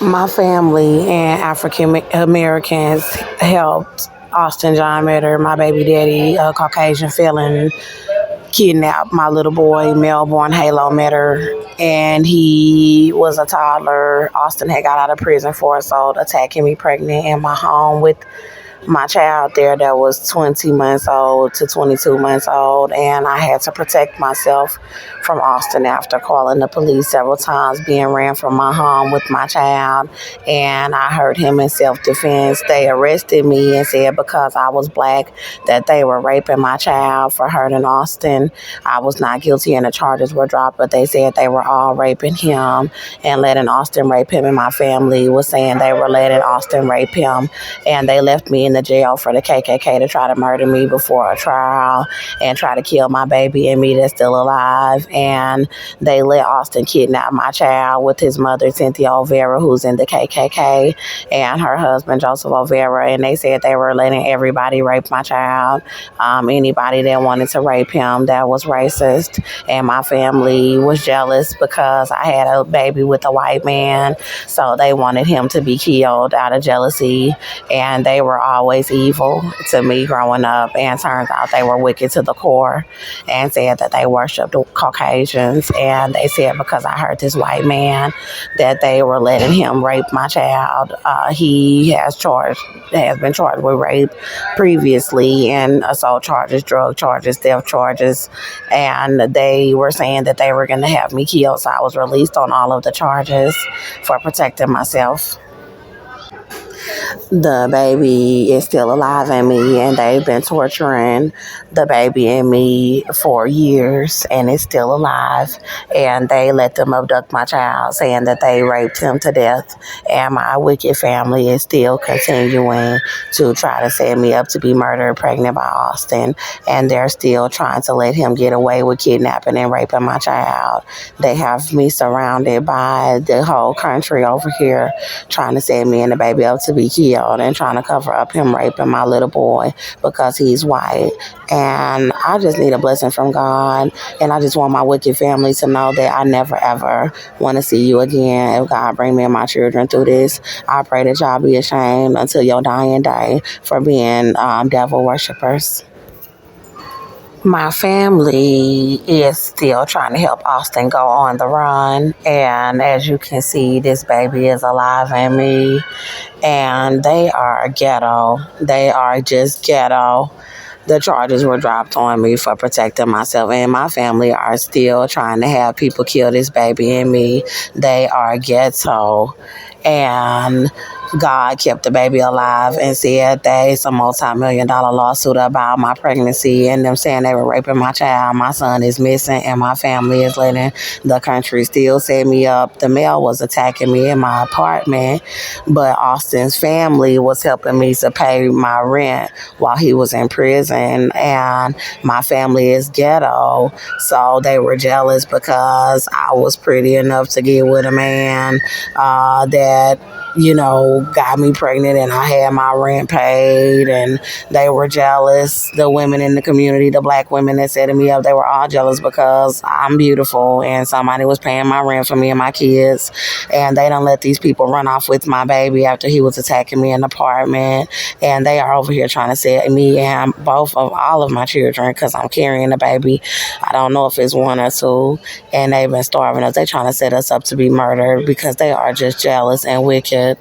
My family and African Americans helped Austin John Meador, my baby daddy, a Caucasian felon, kidnapped my little boy, Melbourne Halo Meador, and he was a toddler. Austin had got out of prison for assault, attacking me pregnant in my home with my child there that was 20 months old to 22 months old, and I had to protect myself from Austin after calling the police several times, being ran from my home with my child, and I hurt him in self-defense. They arrested me and said because I was black that they were raping my child for hurting Austin. I was not guilty and the charges were dropped, but they said they were all raping him and letting Austin rape him, and my family was saying they were letting Austin rape him, and they left me in the jail for the KKK to try to murder me before a trial and try to kill my baby and me that's still alive. And they let Austin kidnap my child with his mother, Cynthia Olvera, who's in the KKK, and her husband, Joseph Olvera. And they said they were letting everybody rape my child. Anybody that wanted to rape him that was racist. And my family was jealous because I had a baby with a white man. So they wanted him to be killed out of jealousy. And they were always evil to me growing up, and turns out they were wicked to the core, and said that they worshiped Caucasians, and they said because I hurt this white man that they were letting him rape my child. He has been charged with rape previously, and assault charges, drug charges, theft charges, and they were saying that they were going to have me killed, so I was released on all of the charges for protecting myself. The baby is still alive in me, and they've been torturing the baby in me for years, and it's still alive. And they let them abduct my child, saying that they raped him to death. And my wicked family is still continuing to try to set me up to be murdered, pregnant by Austin. And they're still trying to let him get away with kidnapping and raping my child. They have me surrounded by the whole country over here, trying to set me and the baby up to be killed, and trying to cover up him raping my little boy because he's white. And I just need a blessing from God, and I just want my wicked family to know that I never ever want to see you again. If God bring me and my children through this, I pray that y'all be ashamed until your dying day for being devil worshippers. My family is still trying to help Austin go on the run, and as you can see, this baby is alive in me, and they are ghetto. They are just ghetto. The charges were dropped on me for protecting myself, and my family are still trying to have people kill this baby in me. They are ghetto, and God kept the baby alive and said that it's a multi-million-dollar lawsuit about my pregnancy and them saying they were raping my child. My son is missing, and my family is letting the country still set me up. The male was attacking me in my apartment, but Austin's family was helping me to pay my rent while he was in prison, and my family is ghetto, so they were jealous because I was pretty enough to get with a man that got me pregnant and I had my rent paid, and they were jealous. The women in the community, the black women that set me up, they were all jealous because I'm beautiful and somebody was paying my rent for me and my kids, and they don't let these people run off with my baby after he was attacking me in the apartment, and they are over here trying to set me and all of my children, because I'm carrying the baby. I don't know if it's one or two, and they've been starving us. They're trying to set us up to be murdered because they are just jealous and wicked.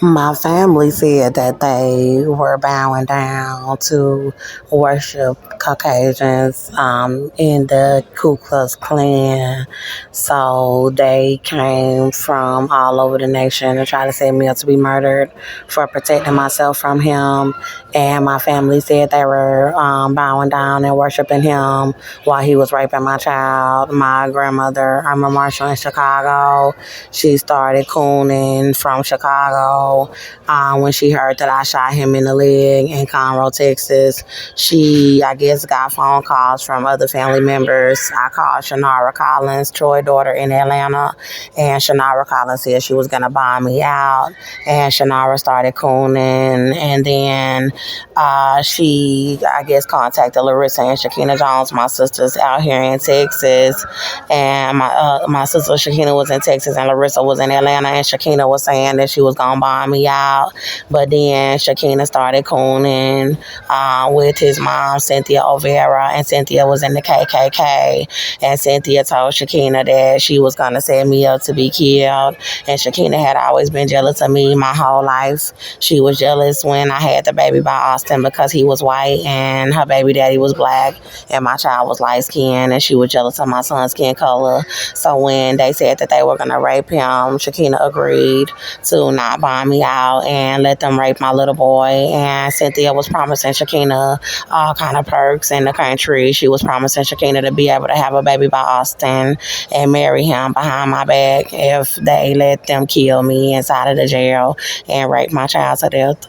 My family said that they were bowing down to worship Caucasians in the Ku Klux Klan. So they came from all over the nation to try to set me up to be murdered for protecting myself from him. And my family said they were bowing down and worshiping him while he was raping my child. My grandmother, I'm a marshal in Chicago. She started cooning from Chicago when she heard that I shot him in the leg in Conroe, Texas. I guess just got phone calls from other family members. I called Shannara Collins, Troy's daughter in Atlanta, and Shannara Collins said she was gonna buy me out. And Shannara started cooning, and then she, I guess, contacted Larissa and Shakina Jones, my sisters out here in Texas, and my sister Shakina was in Texas and Larissa was in Atlanta, and Shakina was saying that she was gonna buy me out, but then Shakina started cooning with his mom, Cynthia Olvera, and Cynthia was in the KKK, and Cynthia told Shakina that she was gonna set me up to be killed, and Shakina had always been jealous of me my whole life. She was jealous when I had the baby by Austin because he was white and her baby daddy was black and my child was light skinned, and she was jealous of my son's skin color. So when they said that they were going to rape him, Shakina agreed to not buy me out and let them rape my little boy. And Cynthia was promising Shakina all kind of perks in the country. She was promising Shakina to be able to have a baby by Austin and marry him behind my back if they let them kill me inside of the jail and rape my child to death.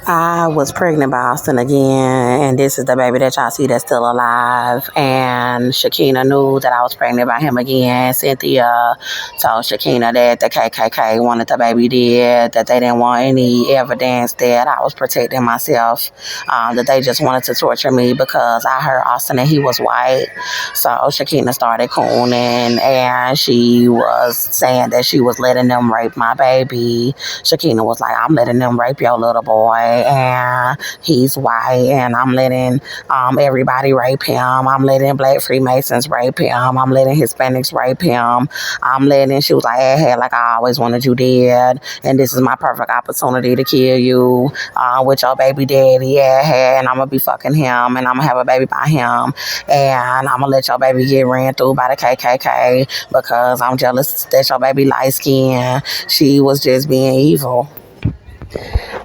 I was pregnant by Austin again, and this is the baby that y'all see that's still alive. And Shakina knew that I was pregnant by him again. Cynthia told Shakina that the KKK wanted the baby dead, that they didn't want any evidence that I was protecting myself, that they just wanted to torture me because I heard Austin and he was white. So Shakina started cooning, and she was saying that she was letting them rape my baby. Shakina was like, I'm letting them rape your little boy, and he's white, and I'm letting everybody rape him. I'm letting black Freemasons rape him. I'm letting Hispanics rape him. She was like, hey, like I always wanted you dead, and this is my perfect opportunity to kill you with your baby daddy, and I'm gonna be fucking him, and I'm gonna have a baby by him, and I'm gonna let your baby get ran through by the KKK because I'm jealous that your baby light skin. She was just being evil.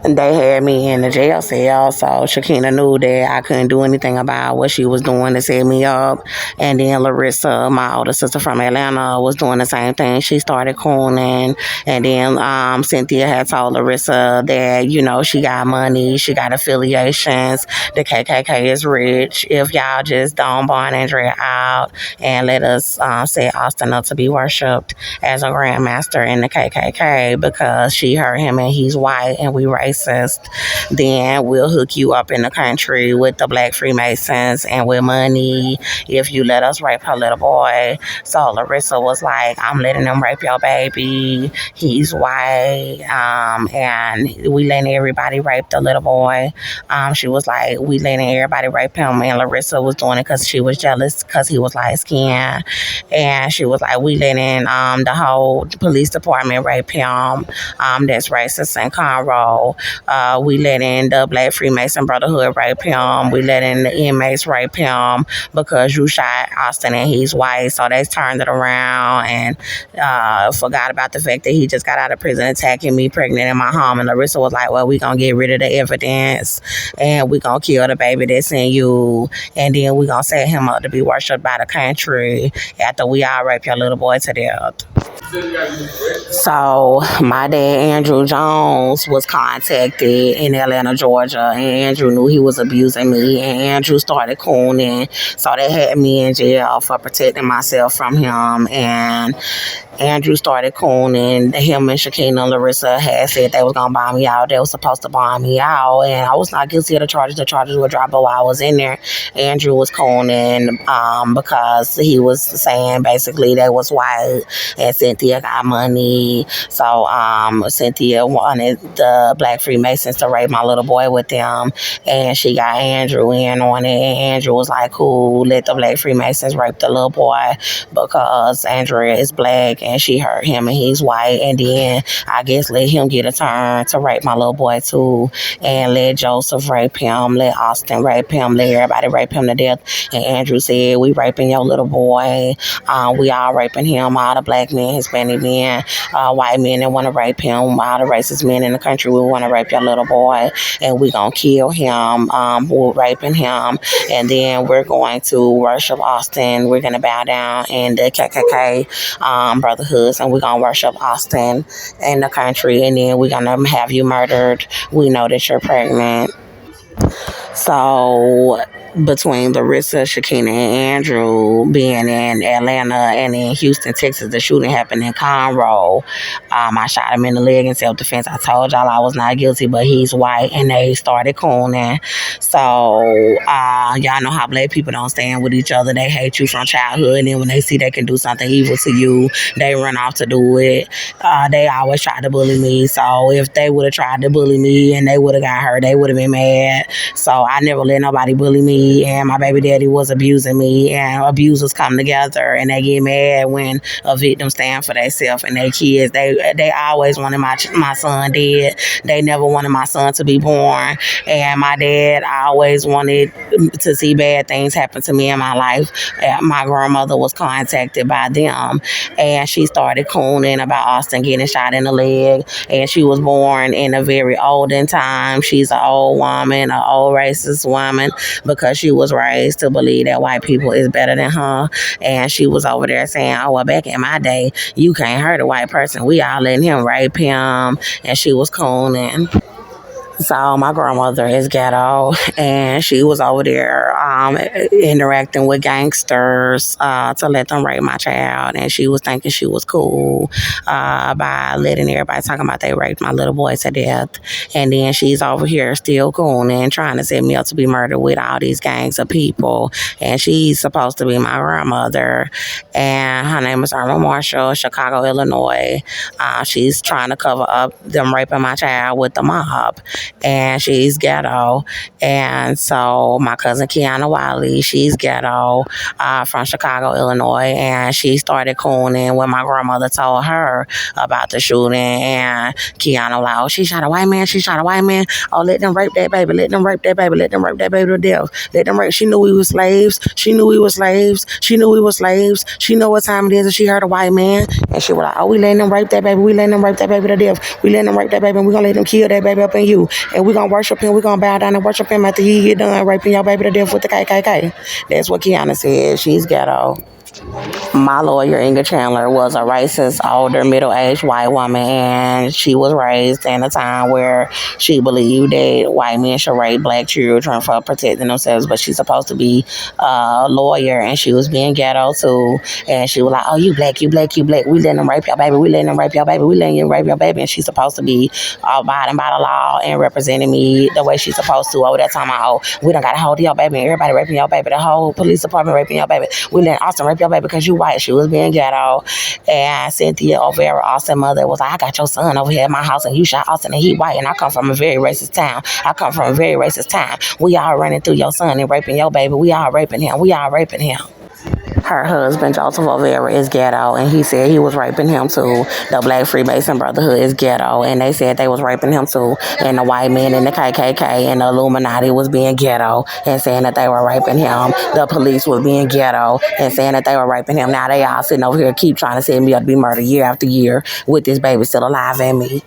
And they had me in the jail cell, so Shakina knew that I couldn't do anything about what she was doing to set me up. And then Larissa, my older sister from Atlanta, was doing the same thing. She started cooning, and then Cynthia had told Larissa that, you know, she got money, she got affiliations, the KKK is rich. If y'all just don't bond Andrea out and let us set Austin up to be worshipped as a grandmaster in the KKK because she heard him and he's white and we racist, then we'll hook you up in the country with the black Freemasons and with money if you let us rape her little boy. So Larissa was like, I'm letting them rape your baby. He's white, and we letting everybody rape the little boy. She was like, we letting everybody rape him, and Larissa was doing it because she was jealous because he was light skinned. And she was like, we letting the whole police department rape him. That's racist and Conroe. We letting the Black Freemason Brotherhood rape him. We letting the inmates rape him because you shot Austin and he's white. So they turned it around and forgot about the fact that he just got out of prison attacking me pregnant in my home. And Larissa was like, well, we gonna get rid of the evidence and we gonna kill the baby that's in you, and then we gonna set him up to be worshipped by the country after we all rape your little boy to death. So my dad, Andrew Jones, was contacted in Atlanta, Georgia, and Andrew knew he was abusing me, and Andrew started cooning. So they had me in jail for protecting myself from him, and Andrew started cooning. Him and Shakina and Larissa had said they was gonna buy me out. They was supposed to buy me out, and I was not guilty of the charges. The charges were dropped, but while I was in there, Andrew was cooning because he was saying basically they was white and Cynthia got money. So Cynthia wanted the Black Freemasons to rape my little boy with them, and she got Andrew in on it. And Andrew was like, cool, let the Black Freemasons rape the little boy because Andrea is black and she hurt him and he's white, and then I guess let him get a turn to rape my little boy too, and let Joseph rape him, let Austin rape him, let everybody rape him to death. And Andrew said, we raping your little boy, we all raping him, all the black men, Hispanic men, white men that want to rape him, all the racist men in the country, we want to rape your little boy, and we gonna kill him, we're raping him, and then we're going to worship Austin, we're gonna bow down in the KKK brotherhoods, and we're gonna worship Austin in the country, and then we're gonna have you murdered. We know that you're pregnant. So between Larissa, Shakina, and Andrew being in Atlanta and in Houston, Texas, the shooting happened in Conroe. I shot him in the leg in self-defense. I told y'all I was not guilty, but he's white, and they started cooning. So, y'all know how black people don't stand with each other. They hate you from childhood, and then when they see they can do something evil to you, they run off to do it. They always try to bully me. So if they would have tried to bully me and they would have got hurt, they would have been mad. So I never let nobody bully me, and my baby daddy was abusing me, and abusers come together and they get mad when a victim stand for themselves and their kids. They always wanted my son dead. They never wanted my son to be born, and my dad always wanted to see bad things happen to me in my life. My grandmother was contacted by them, and she started cooning about Austin getting shot in the leg, and she was born in a very olden time. She's an old woman, an old racist woman, because she was raised to believe that white people is better than her, and she was over there saying, oh, well, back in my day, you can't hurt a white person. We all letting him rape him, and she was cooning. So my grandmother is ghetto, and she was over there interacting with gangsters to let them rape my child, and she was thinking she was cool by letting everybody talk about they raped my little boy to death. And then she's over here still cooning, trying to set me up to be murdered with all these gangs of people, and she's supposed to be my grandmother, and her name is Irma Marshall, Chicago, Illinois. She's trying to cover up them raping my child with the mob, and she's ghetto. And so my cousin Kiana Wiley, she's ghetto, from Chicago, Illinois, and she started cooning when my grandmother told her about the shooting. And Kiana like, oh, she shot a white man, oh, let them rape that baby, let them rape that baby to death, let them rape. She knew we were slaves, she knew what time it is, and she heard a white man, and she was like, oh, we letting them rape that baby, to death, we letting them rape that baby, and we gonna let them kill that baby up in you, and we gonna worship him, we gonna bow down and worship him after he get done raping your baby to death with the KKK. That's what Kiana said. She's ghetto. My lawyer, Inga Chandler, was a racist, older, middle-aged white woman, and she was raised in a time where she believed that white men should rape black children for protecting themselves, but she's supposed to be a lawyer, and she was being ghetto too, and she was like, oh, you black, we letting them rape your baby, we letting you rape your baby, and she's supposed to be abiding by the law and representing me the way she's supposed to. Over that time, we don't gotta hold your baby, and everybody raping your baby, the whole police department raping your baby, we letting Austin rape your baby because you white. She was being ghetto. And Cynthia Olvera, Austin mother, was like, I got your son over here at my house, and you shot Austin, and he white, and I come from a very racist town. We all running through your son and raping your baby. We all raping him. Her husband, Joseph Olvera, is ghetto, and he said he was raping him too. The Black Freemason Brotherhood is ghetto, and they said they was raping him too. And the white men in the KKK and the Illuminati was being ghetto and saying that they were raping him. The police was being ghetto and saying that they were raping him. Now they all sitting over here keep trying to set me up to be murdered year after year with this baby still alive in me.